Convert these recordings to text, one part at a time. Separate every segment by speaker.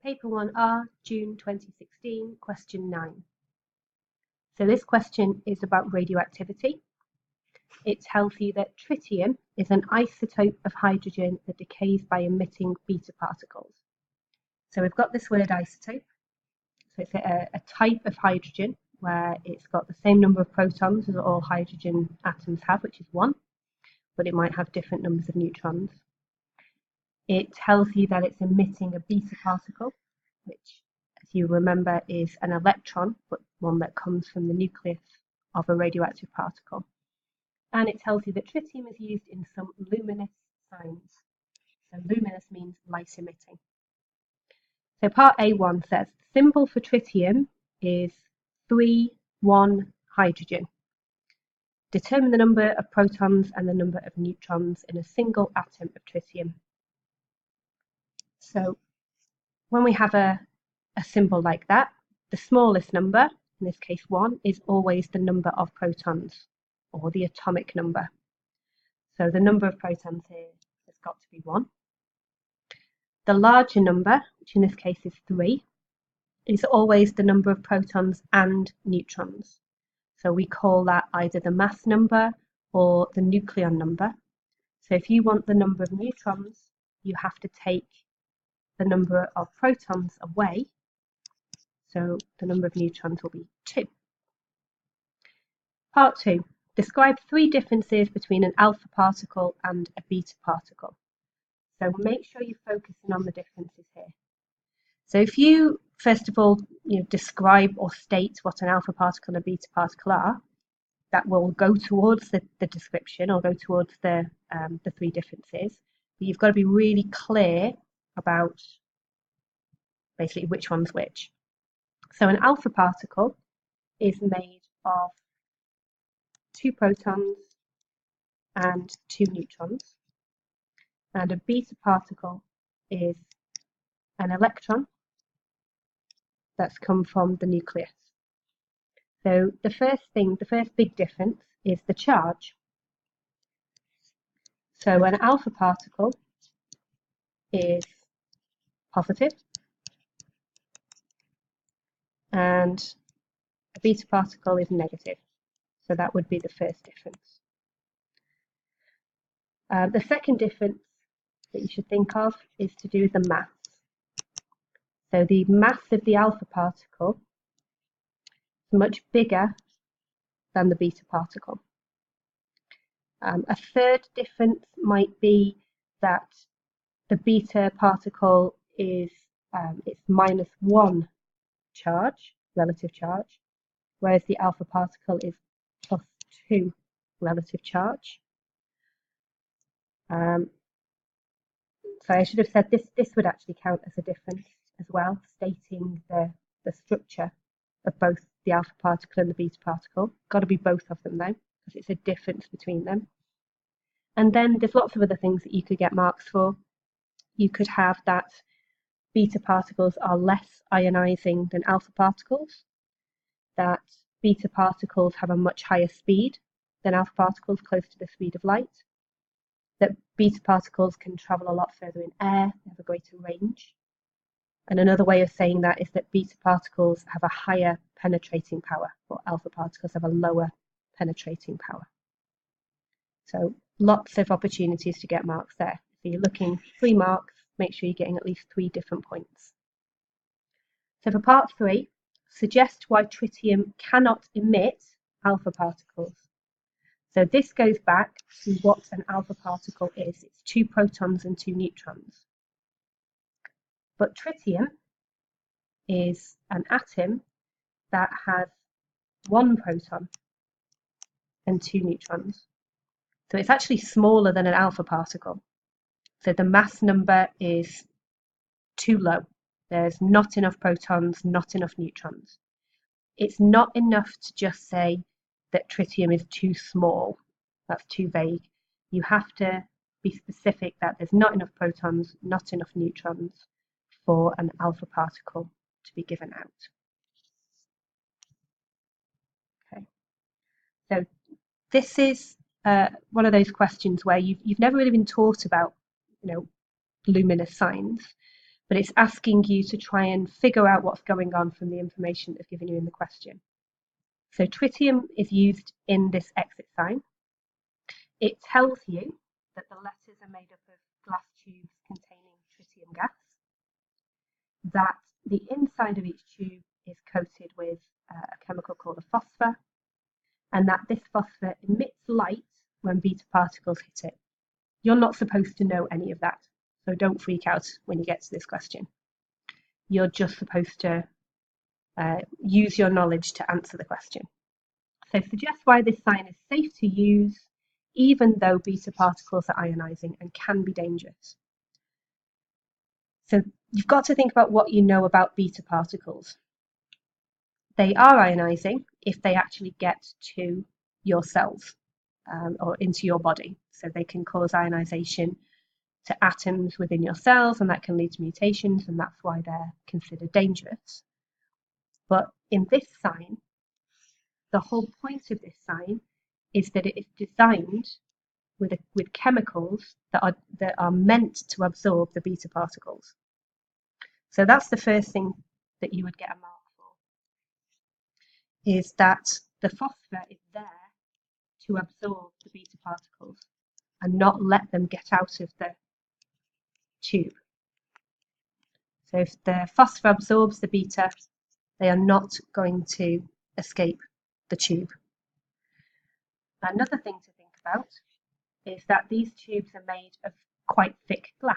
Speaker 1: Paper 1R, June 2016, question 9. So this question is about radioactivity. It tells you that tritium is an isotope of hydrogen that decays by emitting beta particles. So we've got this word isotope. So it's a type of hydrogen where it's got the same number of protons as all hydrogen atoms have, which is 1, but it might have different numbers of neutrons. It tells you that it's emitting a beta particle, which, as you remember, is an electron, but one that comes from the nucleus of a radioactive particle. And it tells you that tritium is used in some luminous signs. So luminous means light emitting. So part A1 says the symbol for tritium is 3,1 hydrogen. Determine the number of protons and the number of neutrons in a single atom of tritium. So when we have a symbol like that, the smallest number, in this case 1, is always the number of protons, or the atomic number. So the number of protons here has got to be 1. The larger number, which in this case is 3, is always the number of protons and neutrons. So we call that either the mass number or the nucleon number. So if you want the number of neutrons, you have to take the number of protons away. So the number of neutrons will be 2. Part 2. Describe 3 differences between an alpha particle and a beta particle. So make sure you're focusing on the differences here. So if you, first of all, describe or state what an alpha particle and a beta particle are, that will go towards the description or go towards the 3 differences. But you've got to be really clear about basically which one's which. So an alpha particle is made of 2 protons and 2 neutrons, and a beta particle is an electron that's come from the nucleus. So the first big difference is the charge. So an alpha particle is positive and a beta particle is negative. So that would be the first difference. The second difference that you should think of is to do with the mass. So the mass of the alpha particle is much bigger than the beta particle. A third difference might be that the beta particle is it's -1 charge, relative charge, whereas the alpha particle is +2 relative charge. So I should have said this would actually count as a difference as well, stating the structure of both the alpha particle and the beta particle. Got to be both of them though, because it's a difference between them. And then there's lots of other things that you could get marks for. You could have that beta particles are less ionizing than alpha particles, that beta particles have a much higher speed than alpha particles, close to the speed of light, that beta particles can travel a lot further in air, they have a greater range. And another way of saying that is that beta particles have a higher penetrating power, while alpha particles have a lower penetrating power. So lots of opportunities to get marks there. So you're looking 3 marks, make sure you're getting at least 3 different points. So for part 3, suggest why tritium cannot emit alpha particles. So this goes back to what an alpha particle is. It's 2 protons and 2 neutrons. But tritium is an atom that has 1 proton and 2 neutrons. So it's actually smaller than an alpha particle. So the mass number is too low. There's not enough protons, not enough neutrons. It's not enough to just say that tritium is too small. That's too vague. You have to be specific that there's not enough protons, not enough neutrons for an alpha particle to be given out. Okay. So this is one of those questions where you've never really been taught about, luminous signs. but it's asking you to try and figure out what's going on from the information they've given you in the question. So tritium is used in this exit sign. It tells you that the letters are made up of glass tubes containing tritium gas, that the inside of each tube is coated with a chemical called a phosphor, and that this phosphor emits light when beta particles hit it. You're not supposed to know any of that, so don't freak out when you get to this question. You're just supposed to use your knowledge to answer the question. So suggest why this sign is safe to use, even though beta particles are ionizing and can be dangerous. So you've got to think about what you know about beta particles. They are ionizing if they actually get to your cells or into your body. So they can cause ionization to atoms within your cells, and that can lead to mutations, and that's why they're considered dangerous. But in this sign, the whole point of this sign is that it is designed with chemicals that are meant to absorb the beta particles. So that's the first thing that you would get a mark for, is that the phosphor is there to absorb the beta particles and not let them get out of the tube. So if the phosphor absorbs the beta, they are not going to escape the tube. Another thing to think about is that these tubes are made of quite thick glass.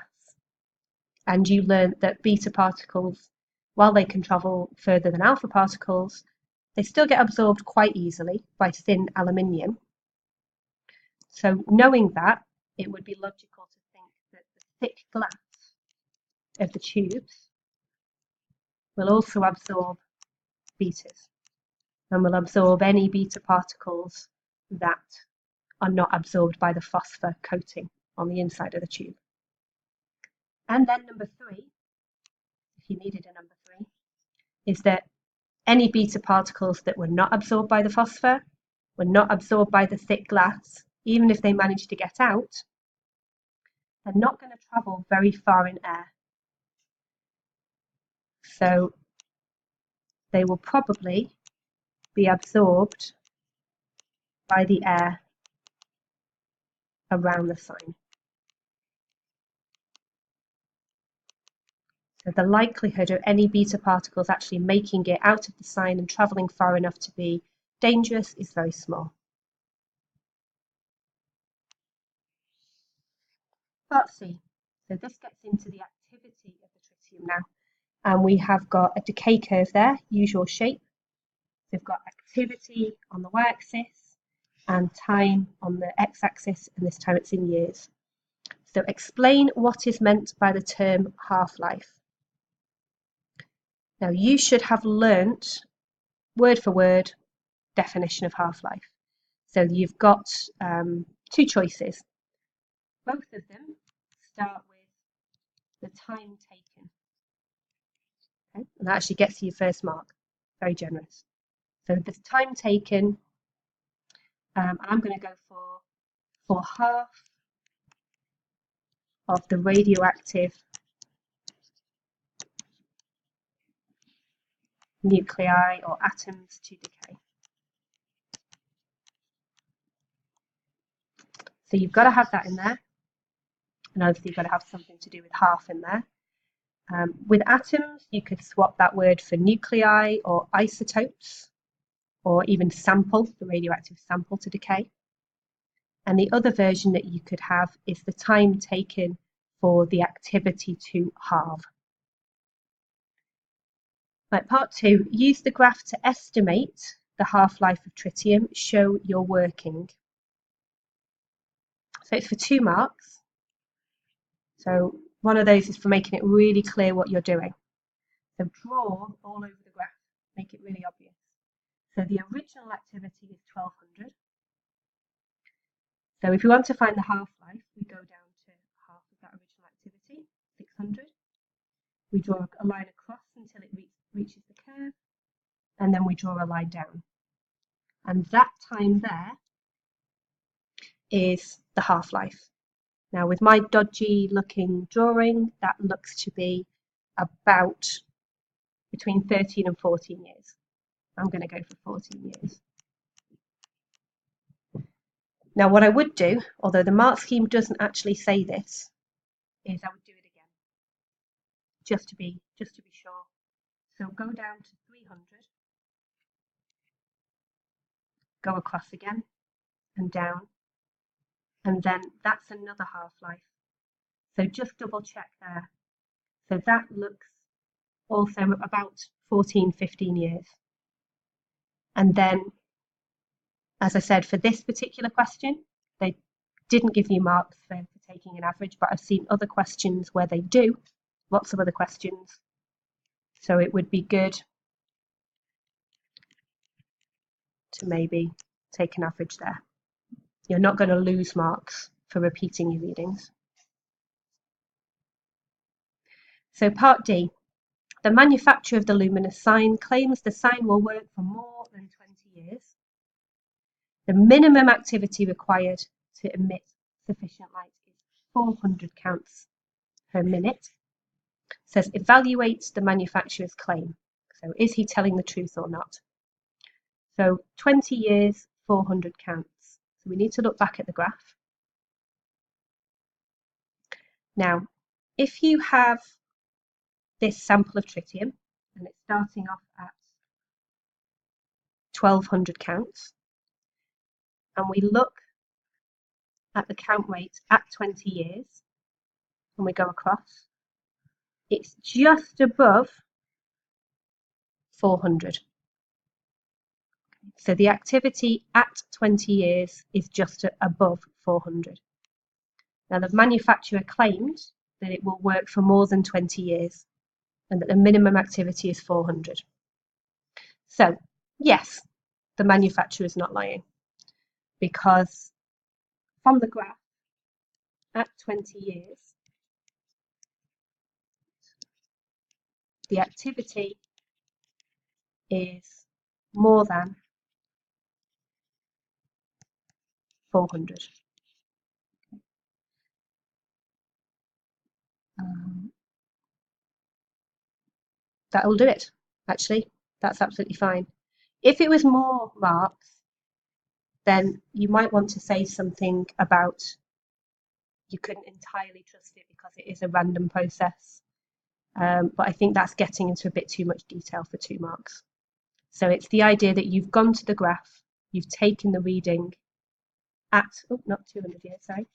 Speaker 1: And you learned that beta particles, while they can travel further than alpha particles, they still get absorbed quite easily by thin aluminium. So knowing that, it would be logical to think that the thick glass of the tubes will also absorb betas and will absorb any beta particles that are not absorbed by the phosphor coating on the inside of the tube. And then number 3, if you needed a number 3, is that any beta particles that were not absorbed by the phosphor, were not absorbed by the thick glass, even if they managed to get out, they're not going to travel very far in air. So they will probably be absorbed by the air around the sign. So the likelihood of any beta particles actually making it out of the sign and travelling far enough to be dangerous is very small. Part C. So this gets into the activity of the tritium now. And we have got a decay curve there, usual shape. We've got activity on the y-axis and time on the x-axis, and this time it's in years. So explain what is meant by the term half-life. Now you should have learnt word for word definition of half-life. So you've got 2 choices. Both of them start with the time taken. Okay? And that actually gets you your first mark. Very generous. So the time taken, I'm going to go for half of the radioactive nuclei or atoms to decay. So you've got to have that in there, and obviously you've got to have something to do with half in there. With atoms, you could swap that word for nuclei or isotopes, or even sample, the radioactive sample to decay. And the other version that you could have is the time taken for the activity to halve. Right, part 2, use the graph to estimate the half-life of tritium, show your working. So it's for 2 marks. So one of those is for making it really clear what you're doing. So draw all over the graph, make it really obvious. So the original activity is 1200. So if we want to find the half-life, we go down to half of that original activity, 600. We draw a line across until it reaches the curve, and then we draw a line down. And that time there is the half-life. Now with my dodgy looking drawing, that looks to be about between 13 and 14 years. I'm going to go for 14 years. Now, what I would do, although the mark scheme doesn't actually say this, is I would do it again, just to be sure. So go down to 300, go across again and down, and then that's another half-life. So just double check there. So that looks also about 14, 15 years. And then, as I said, for this particular question, they didn't give you marks for taking an average, but I've seen other questions where they do, lots of other questions. So it would be good to maybe take an average there. You're not going to lose marks for repeating your readings. So part D, the manufacturer of the luminous sign claims the sign will work for more than 20 years. The minimum activity required to emit sufficient light is 400 counts per minute. It says evaluate the manufacturer's claim. So is he telling the truth or not? So 20 years, 400 counts. So we need to look back at the graph. Now, if you have this sample of tritium and it's starting off at 1200 counts, and we look at the count rate at 20 years, and we go across, it's just above 400. So the activity at 20 years is just above 400. Now the manufacturer claims that it will work for more than 20 years and that the minimum activity is 400. So yes, the manufacturer is not lying, because from the graph at 20 years, the activity is more than 400. That will do it, actually. That's absolutely fine. If it was more marks, then you might want to say something about you couldn't entirely trust it because it is a random process. But I think that's getting into a bit too much detail for 2 marks. So it's the idea that you've gone to the graph, you've taken the reading at, not 200 years, sorry,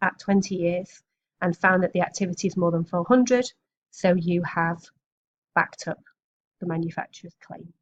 Speaker 1: at 20 years, and found that the activity is more than 400, so you have backed up the manufacturer's claim.